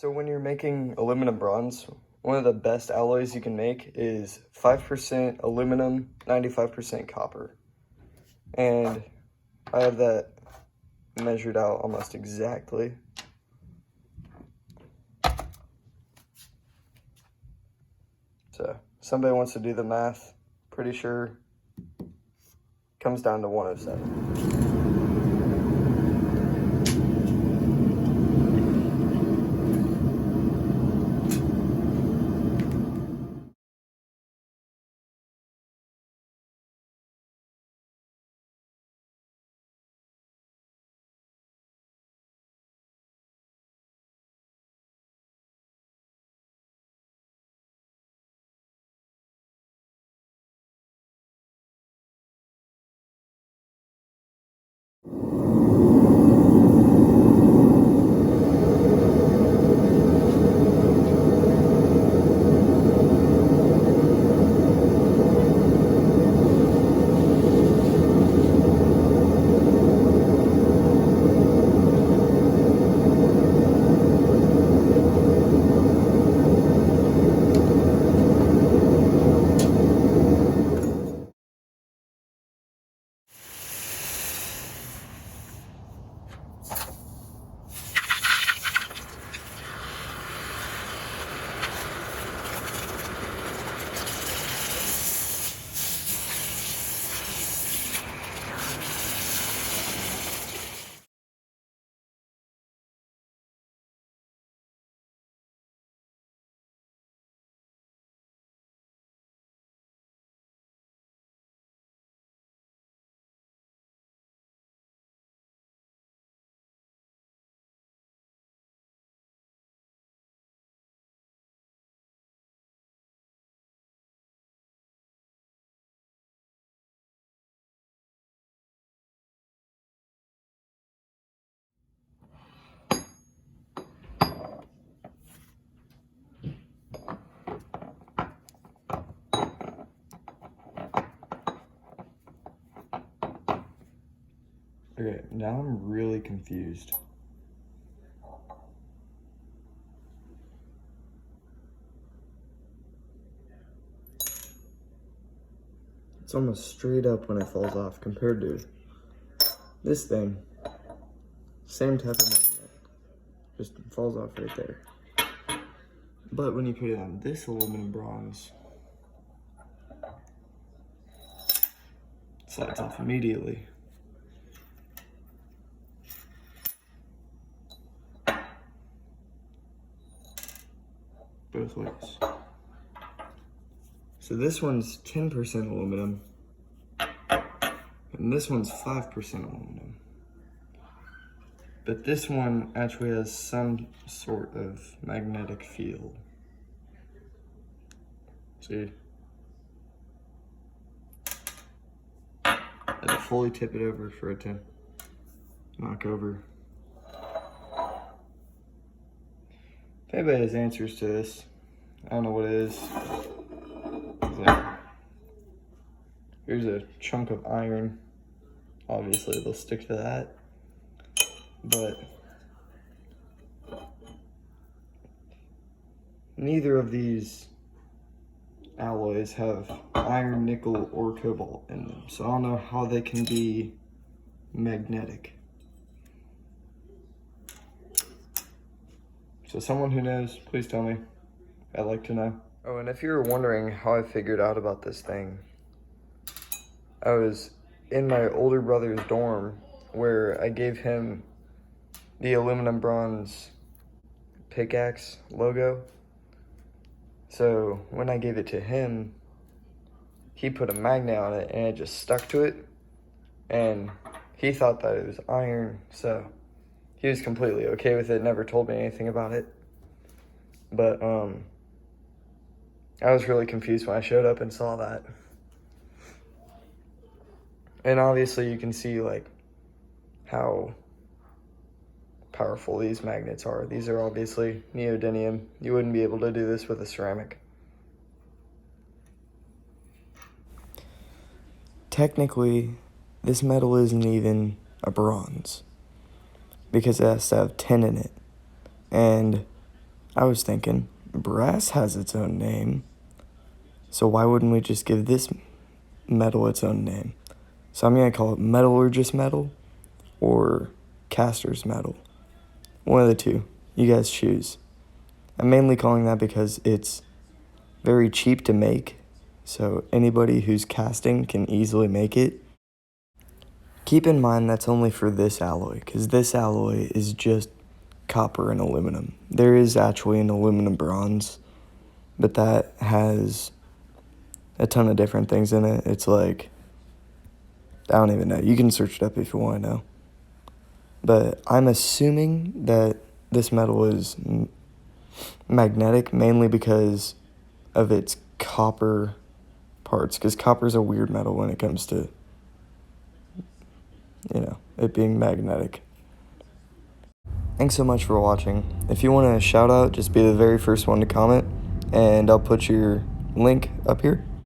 So when you're making aluminum bronze, one of the best alloys you can make is 5% aluminum, 95% copper. And I have that measured out almost exactly. So somebody wants to do the math, pretty sure comes down to 107. Okay, now I'm really confused. It's almost straight up when it falls off compared to this thing. Same type of magnet, just falls off right there. But when you put it on this aluminum bronze, it slides off immediately. Both ways. So this one's 10% aluminum, and this one's 5% aluminum. But this one actually has some sort of magnetic field. See? I had to fully tip it over for it to knock over. If anybody has answers to this, I don't know what it is. Here's a chunk of iron. Obviously, they'll stick to that. But neither of these alloys have iron, nickel, or cobalt in them. So I don't know how they can be magnetic. So someone who knows, please tell me. I'd like to know. Oh, and if you're wondering how I figured out about this thing, I was in my older brother's dorm where I gave him the aluminum bronze pickaxe logo. So when I gave it to him, he put a magnet on it and it just stuck to it. And he thought that it was iron, so he was completely okay with it, never told me anything about it. But I was really confused when I showed up and saw that. And obviously you can see like how powerful these magnets are. These are obviously neodymium. You wouldn't be able to do this with a ceramic. Technically, this metal isn't even a bronze because it has to have tin in it. And I was thinking, brass has its own name, so why wouldn't we just give this metal its own name? So I'm going to call it metallurgist metal or caster's metal. One of the two. You guys choose. I'm mainly calling that because it's very cheap to make, so anybody who's casting can easily make it. Keep in mind that's only for this alloy, because this alloy is just copper and aluminum. There is actually an aluminum bronze, but that has a ton of different things in it. It's like, I don't even know. You can search it up if you want to know. But I'm assuming that this metal is magnetic mainly because of its copper parts, because copper is a weird metal when it comes to, it being magnetic. Thanks so much for watching. If you want a shout out, just be the very first one to comment, and I'll put your link up here.